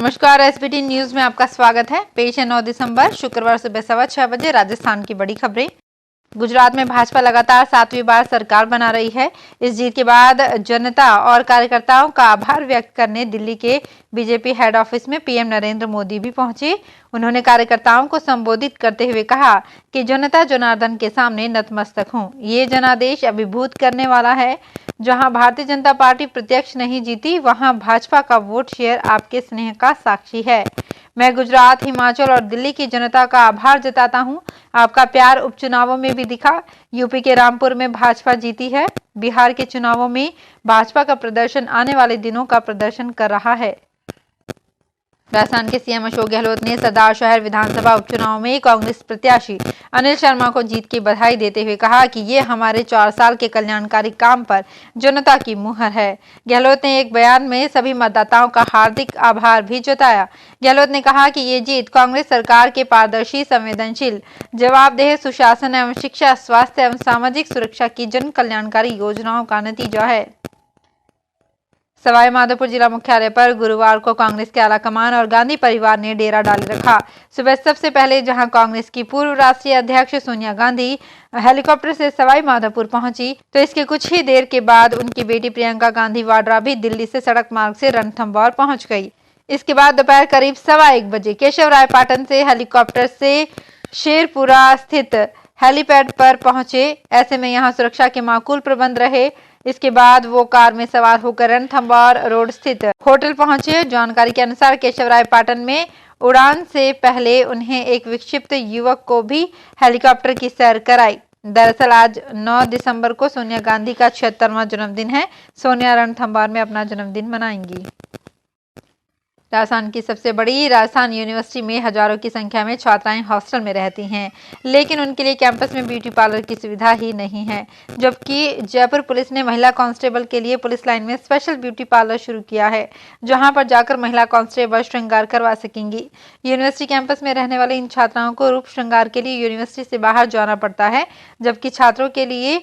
नमस्कार, SBT news में आपका स्वागत है। पेश है 9 दिसंबर शुक्रवार सुबह 6:15 बजे राजस्थान की बड़ी खबरें। गुजरात में भाजपा लगातार 7वीं बार सरकार बना रही है। इस जीत के बाद जनता और कार्यकर्ताओं का आभार व्यक्त करने दिल्ली के बीजेपी हेड ऑफिस में पीएम नरेंद्र मोदी भी पहुंचे। उन्होंने कार्यकर्ताओं को संबोधित करते हुए कहा कि जनता जनार्दन के सामने नतमस्तक हूं। ये जनादेश अभिभूत करने वाला है। जहां भारतीय जनता पार्टी प्रत्यक्ष नहीं जीती, वहां भाजपा का वोट शेयर आपके स्नेह का साक्षी है। मैं गुजरात, हिमाचल और दिल्ली की जनता का आभार जताता हूं। आपका प्यार उपचुनावों में भी दिखा। यूपी के रामपुर में भाजपा जीती है। बिहार के चुनावों में भाजपा का प्रदर्शन आने वाले दिनों का प्रदर्शन कर रहा है। राजस्थान के सीएम अशोक गहलोत ने सरदार शहर विधानसभा उपचुनाव में कांग्रेस प्रत्याशी अनिल शर्मा को जीत की बधाई देते हुए कहा कि ये हमारे 4 साल के कल्याणकारी काम पर जनता की मुहर है। गहलोत ने एक बयान में सभी मतदाताओं का हार्दिक आभार भी जताया। गहलोत ने कहा कि ये जीत कांग्रेस सरकार के पारदर्शी, संवेदनशील, जवाबदेह सुशासन एवं शिक्षा, स्वास्थ्य एवं सामाजिक सुरक्षा की जन कल्याणकारी योजनाओं का नतीजा है। सवाई माधोपुर जिला मुख्यालय पर गुरुवार को कांग्रेस के आला कमान और गांधी परिवार ने डेरा डाले रखा। सुबह सबसे पहले जहां कांग्रेस की पूर्व राष्ट्रीय अध्यक्ष सोनिया गांधी हेलीकॉप्टर से सवाई माधोपुर पहुंची, तो इसके कुछ ही देर के बाद उनकी बेटी प्रियंका गांधी वाड्रा भी दिल्ली से सड़क मार्ग से रणथंभौर पहुंच गई। इसके बाद दोपहर करीब 1:15 बजे केशवराय पाटन से हेलीकॉप्टर से शेरपुरा स्थित हेलीपैड पर पहुंचे। ऐसे में यहां सुरक्षा के माकूल प्रबंध रहे। इसके बाद वो कार में सवार होकर रणथंभौर रोड स्थित होटल पहुंचे। जानकारी के अनुसार केशवराय पाटन में उड़ान से पहले उन्हें एक विक्षिप्त युवक को भी हेलीकॉप्टर की सैर कराई। दरअसल आज 9 दिसंबर को सोनिया गांधी का 76वां जन्मदिन है। सोनिया रणथंभौर में अपना जन्मदिन मनाएंगी। राजस्थान की सबसे बड़ी राजस्थान यूनिवर्सिटी में हजारों की संख्या में छात्राएं हॉस्टल में रहती हैं, लेकिन उनके लिए कैंपस में ब्यूटी पार्लर की सुविधा ही नहीं है। जबकि जयपुर पुलिस ने महिला कांस्टेबल के लिए पुलिस लाइन में स्पेशल ब्यूटी पार्लर शुरू किया है, जहां पर जाकर महिला कांस्टेबल श्रृंगार करवा सकेंगी। यूनिवर्सिटी कैंपस में रहने वाली इन छात्राओं को रूप श्रृंगार के लिए यूनिवर्सिटी से बाहर जाना पड़ता है, जबकि छात्रों के लिए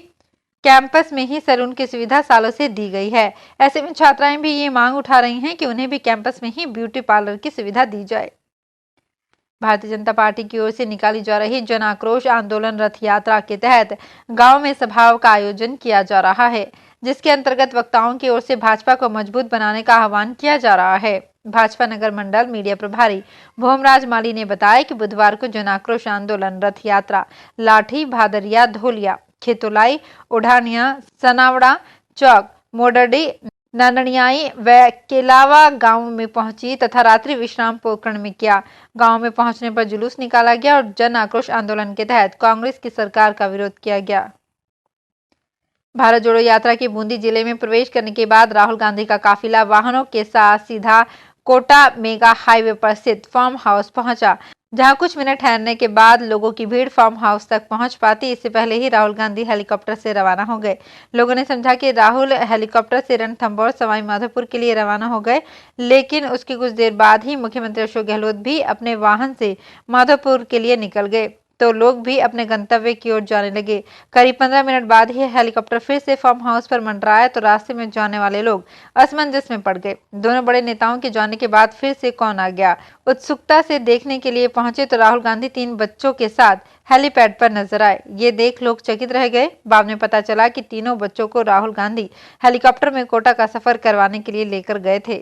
कैंपस में ही सैलून की सुविधा सालों से दी गई है। ऐसे में छात्राएं भी ये मांग उठा रही हैं कि उन्हें भी कैंपस में ही ब्यूटी पार्लर की सुविधा दी जाए। भारतीय जनता पार्टी की ओर से निकाली जा रही जन आक्रोश आंदोलन रथ यात्रा के तहत गांव में सभाओं का आयोजन किया जा रहा है, जिसके अंतर्गत वक्ताओं की ओर से भाजपा को मजबूत बनाने का आह्वान किया जा रहा है। भाजपा नगर मंडल मीडिया प्रभारी भोमराज माली ने बताया कि बुधवार को जन आक्रोश आंदोलन रथ यात्रा लाठी, भादरिया, धोलिया, खेतोलाई, उढ़ानिया, सनावड़ा चौक, मोडडी, नाननियाई व केलावा गांव में पहुंची तथा रात्रि विश्राम पोकरण में किया। गांव में पहुंचने पर जुलूस निकाला गया और जन आक्रोश आंदोलन के तहत कांग्रेस की सरकार का विरोध किया गया। भारत जोड़ो यात्रा के बूंदी जिले में प्रवेश करने के बाद राहुल गांधी का काफिला वाहनों के साथ सीधा कोटा मेगा हाईवे पर स्थित फार्म हाउस पहुंचा, जहां कुछ मिनट ठहरने के बाद लोगों की भीड़ फार्म हाउस तक पहुंच पाती, इससे पहले ही राहुल गांधी हेलीकॉप्टर से रवाना हो गए। लोगों ने समझा कि राहुल हेलीकॉप्टर से रणथंभौर सवाई माधोपुर के लिए रवाना हो गए, लेकिन उसके कुछ देर बाद ही मुख्यमंत्री अशोक गहलोत भी अपने वाहन से माधोपुर के लिए निकल गए, तो लोग भी अपने गंतव्य की ओर जाने लगे। करीब 15 मिनट बाद ही हेलीकॉप्टर फिर से फार्म हाउस पर मंडराया, तो रास्ते में जाने वाले लोग असमंजस में पड़ गए। दोनों बड़े नेताओं के जाने के बाद फिर से कौन आ गया, उत्सुकता से देखने के लिए पहुंचे तो राहुल गांधी 3 बच्चों के साथ हेलीपैड पर नजर आए। ये देख लोग चकित रह गए। बाद में पता चला कि तीनों बच्चों को राहुल गांधी हेलीकॉप्टर में कोटा का सफर करवाने के लिए लेकर गए थे।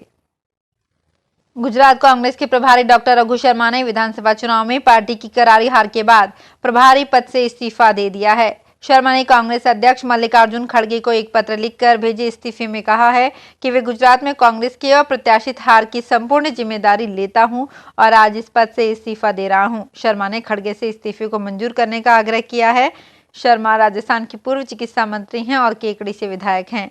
गुजरात कांग्रेस के प्रभारी डॉक्टर रघु शर्मा ने विधानसभा चुनाव में पार्टी की करारी हार के बाद प्रभारी पद से इस्तीफा दे दिया है। शर्मा ने कांग्रेस अध्यक्ष मल्लिकार्जुन खड़गे को एक पत्र लिखकर भेजे इस्तीफे में कहा है कि वे गुजरात में कांग्रेस की अप्रत्याशित हार की संपूर्ण जिम्मेदारी लेता हूं और आज इस पद से इस्तीफा दे रहा हूं। शर्मा ने खड़गे से इस्तीफे को मंजूर करने का आग्रह किया है। शर्मा राजस्थान की पूर्व चिकित्सा मंत्री हैं और केकड़ी से विधायक हैं।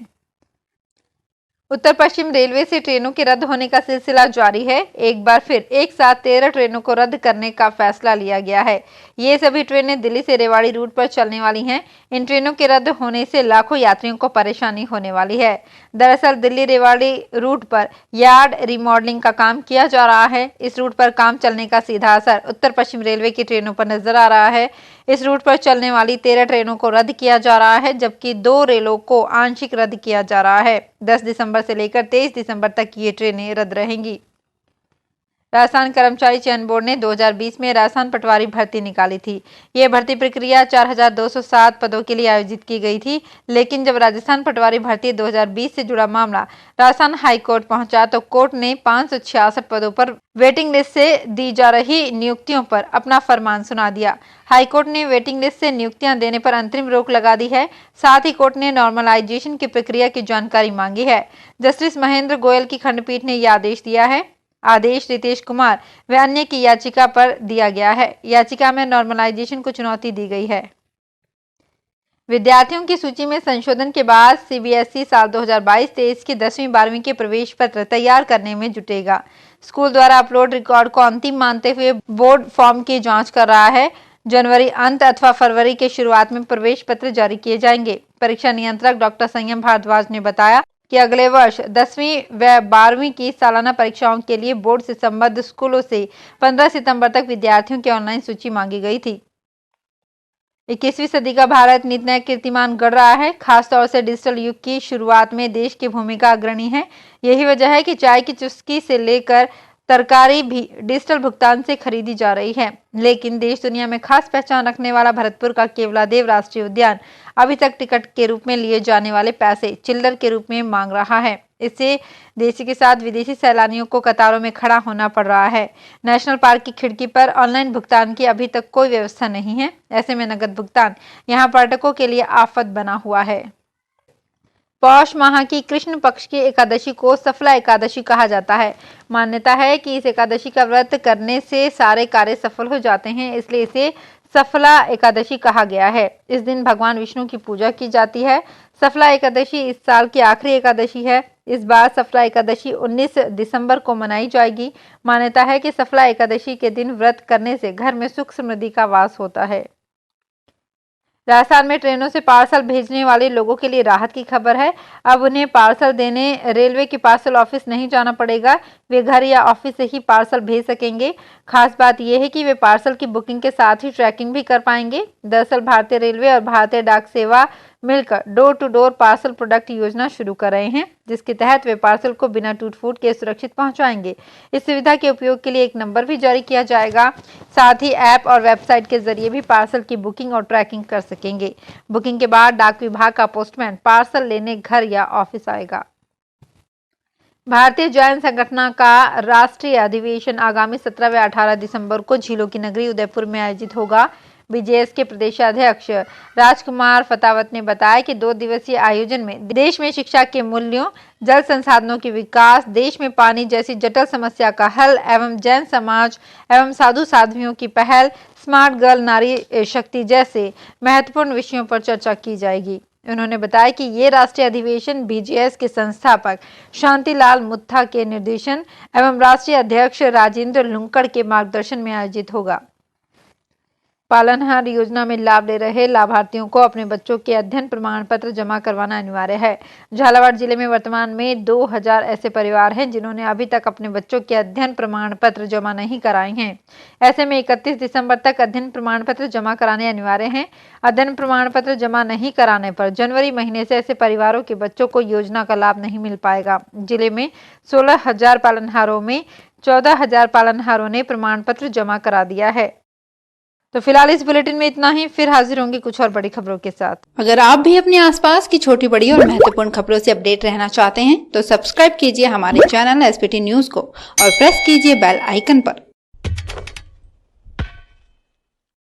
उत्तर पश्चिम रेलवे से ट्रेनों के रद्द होने का सिलसिला जारी है। एक बार फिर एक साथ 13 ट्रेनों को रद्द करने का फैसला लिया गया है। ये सभी ट्रेनें दिल्ली से रेवाड़ी रूट पर चलने वाली हैं। इन ट्रेनों के रद्द होने से लाखों यात्रियों को परेशानी होने वाली है। दरअसल दिल्ली रेवाड़ी रूट पर यार्ड रिमॉडलिंग का काम किया जा रहा है। इस रूट पर काम चलने का सीधा असर उत्तर पश्चिम रेलवे की ट्रेनों पर नजर आ रहा है। इस रूट पर चलने वाली 13 ट्रेनों को रद्द किया जा रहा है, जबकि 2 रेलों को आंशिक रद्द किया जा रहा है। 10 दिसंबर से लेकर 23 दिसंबर तक ये ट्रेनें रद्द रहेंगी। राजस्थान कर्मचारी चयन बोर्ड ने 2020 में राजस्थान पटवारी भर्ती निकाली थी। ये भर्ती प्रक्रिया 4207 पदों के लिए आयोजित की गई थी, लेकिन जब राजस्थान पटवारी भर्ती 2020 से जुड़ा मामला राजस्थान हाई कोर्ट पहुंचा तो कोर्ट ने 566 पदों पर वेटिंग लिस्ट से दी जा रही नियुक्तियों पर अपना फरमान सुना दिया। हाईकोर्ट ने वेटिंग लिस्ट से नियुक्तियां देने पर अंतरिम रोक लगा दी है। साथ ही कोर्ट ने नॉर्मलाइजेशन की प्रक्रिया की जानकारी मांगी है। जस्टिस महेंद्र गोयल की खंडपीठ ने यह आदेश दिया है। आदेश रितेश कुमार व अन्य की याचिका पर दिया गया है। याचिका में नॉर्मलाइजेशन को चुनौती दी गई है। विद्यार्थियों की सूची में संशोधन के बाद सीबीएसई साल 2022-23 की 10वीं 12वीं के प्रवेश पत्र तैयार करने में जुटेगा। स्कूल द्वारा अपलोड रिकॉर्ड को अंतिम मानते हुए बोर्ड फॉर्म की जांच कर रहा है। जनवरी अंत अथवा फरवरी के शुरुआत में प्रवेश पत्र जारी किए जाएंगे। परीक्षा नियंत्रक डॉक्टर संयम भारद्वाज ने बताया कि अगले वर्ष 10वीं व 12वीं की सालाना परीक्षाओं के लिए बोर्ड से संबद्ध स्कूलों से 15 सितंबर तक विद्यार्थियों की ऑनलाइन सूची मांगी गई थी। 21वीं सदी का भारत नित नया कीर्तिमान गढ़ रहा है। खासतौर से डिजिटल युग की शुरुआत में देश की भूमिका अग्रणी है। यही वजह है कि चाय की चुस्की से लेकर तरकारी भी डिजिटल भुगतान से खरीदी जा रही है। लेकिन देश दुनिया में खास पहचान रखने वाला भरतपुर का केवलादेव राष्ट्रीय उद्यान अभी तक टिकट के रूप में लिए जाने वाले पैसे चिल्लर के रूप में मांग रहा है। इससे देशी के साथ विदेशी सैलानियों को कतारों में खड़ा होना पड़ रहा है। नेशनल पार्क की खिड़की पर ऑनलाइन भुगतान की अभी तक कोई व्यवस्था नहीं है। ऐसे में नकद भुगतान यहाँ पर्यटकों के लिए आफत बना हुआ है। पौष माह की कृष्ण पक्ष की एकादशी को सफला एकादशी कहा जाता है। मान्यता है कि इस एकादशी का व्रत करने से सारे कार्य सफल हो जाते हैं, इसलिए इसे सफला एकादशी कहा गया है। इस दिन भगवान विष्णु की पूजा की जाती है। सफला एकादशी इस साल की आखिरी एकादशी है। इस बार सफला एकादशी 19 दिसंबर को मनाई जाएगी। मान्यता है कि सफला एकादशी के दिन व्रत करने से घर में सुख समृद्धि का वास होता है। राजस्थान में ट्रेनों से पार्सल भेजने वाले लोगों के लिए राहत की खबर है। अब उन्हें पार्सल देने रेलवे के पार्सल ऑफिस नहीं जाना पड़ेगा। वे घर या ऑफिस से ही पार्सल भेज सकेंगे। खास बात यह है कि वे पार्सल की बुकिंग के साथ ही ट्रैकिंग भी कर पाएंगे। दरअसल भारतीय रेलवे और भारतीय डाक सेवा मिलकर door to door parcel product योजना शुरू कर रहे हैं, जिसके तहत वे पार्सल को बिना टूट फूट के सुरक्षित पहुंचाएंगे। इस सुविधा के उपयोग के लिए एक नंबर भी जारी किया जाएगा। साथ ही ऐप और वेबसाइट के जरिए भी पार्सल की बुकिंग और ट्रैकिंग कर सकेंगे। बुकिंग के बाद डाक विभाग का पोस्टमैन पार्सल लेने घर या ऑफिस आएगा। भारतीय जैन संगठन का राष्ट्रीय अधिवेशन आगामी 17 व 18 दिसंबर को झीलों की नगरी उदयपुर में आयोजित होगा। बीजेएस के प्रदेशाध्यक्ष राजकुमार फतावत ने बताया कि 2 दिवसीय आयोजन में देश में शिक्षा के मूल्यों, जल संसाधनों के विकास, देश में पानी जैसी जटिल समस्या का हल एवं जैन समाज एवं साधु साध्वियों की पहल, स्मार्ट गर्ल नारी शक्ति जैसे महत्वपूर्ण विषयों पर चर्चा की जाएगी। उन्होंने बताया कि ये राष्ट्रीय अधिवेशन बीजेएस के संस्थापक शांतिलाल मुत्था के निर्देशन एवं राष्ट्रीय अध्यक्ष राजेंद्र लुंकड़ के मार्गदर्शन में आयोजित होगा। पालनहार योजना में लाभ ले रहे लाभार्थियों को अपने बच्चों के अध्ययन प्रमाण पत्र जमा करवाना अनिवार्य है। झालावाड़ जिले में वर्तमान में 2000 ऐसे परिवार हैं जिन्होंने अभी तक अपने बच्चों के अध्ययन प्रमाण पत्र जमा नहीं कराए हैं। ऐसे में 31 दिसंबर तक अध्ययन प्रमाण पत्र जमा कराने अनिवार्य हैं। अध्ययन प्रमाण पत्र जमा नहीं कराने पर जनवरी महीने से ऐसे परिवारों के बच्चों को योजना का लाभ नहीं मिल पाएगा। जिले में 16,000 पालनहारों में 14,000 पालनहारों ने प्रमाण पत्र जमा करा दिया है। तो फिलहाल इस बुलेटिन में इतना ही। फिर हाजिर होंगे कुछ और बड़ी खबरों के साथ। अगर आप भी अपने आसपास की छोटी बड़ी और महत्वपूर्ण खबरों से अपडेट रहना चाहते हैं तो सब्सक्राइब कीजिए हमारे चैनल एसपीटी न्यूज को और प्रेस कीजिए बेल आइकन पर।